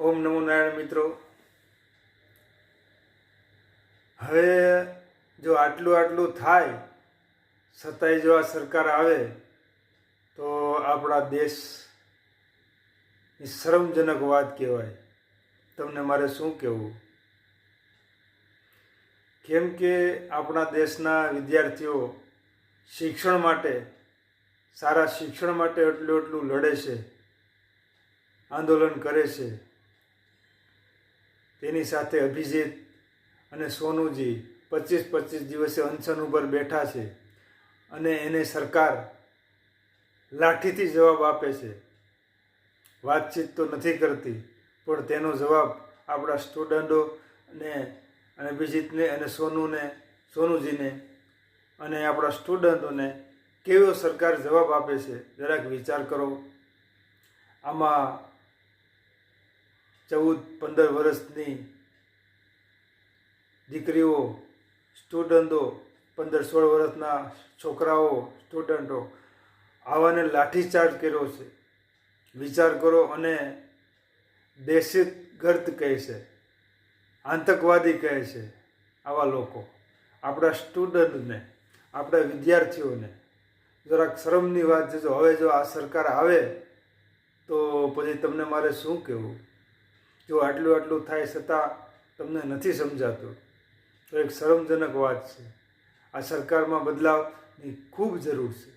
ઓમ નમો નારાયણ મિત્રો. હવે જો આટલું થાય છતાંય જો આ સરકાર આવે તો આપણા દેશની શરમજનક વાત કહેવાય. તમને મારે શું કહેવું? કેમ કે આપણા દેશના વિદ્યાર્થીઓ શિક્ષણ માટે, સારા શિક્ષણ માટે એટલું લડે છે, આંદોલન કરે છે. તેની સાથે અભિજીત અને સોનુજી 25 દિવસે અનશન ઉપર બેઠા છે અને એને સરકાર લાઠીથી જવાબ આપે છે. વાતચીત તો નથી કરતી, પણ તેનો જવાબ આપણા સ્ટુડન્ટો અને અભિજીતને અને સોનુજીને અને આપણા સ્ટુડન્ટોને કેવો સરકાર જવાબ આપે છે, જરાક વિચાર કરો. આમાં 14-15 વર્ષની દીકરીઓ, સ્ટુડન્ટો, 15-16 વર્ષના છોકરાઓ, સ્ટુડન્ટો, આવાને લાઠીચાર્જ કર્યો છે. વિચાર કરો. અને દહેશતગર્દ કહે છે, આતંકવાદી કહે છે આવા લોકો. આપણા સ્ટુડન્ટને, આપણા વિદ્યાર્થીઓને જરાક શરમની વાત છે. હવે જો આ સરકાર આવે તો પછી તમને મારે શું કહેવું? જો આટલું થાય છતાં તમને નથી સમજાતું તો એક શરમજનક વાત છે. આ સરકારમાં બદલાવની ખૂબ જરૂર છે.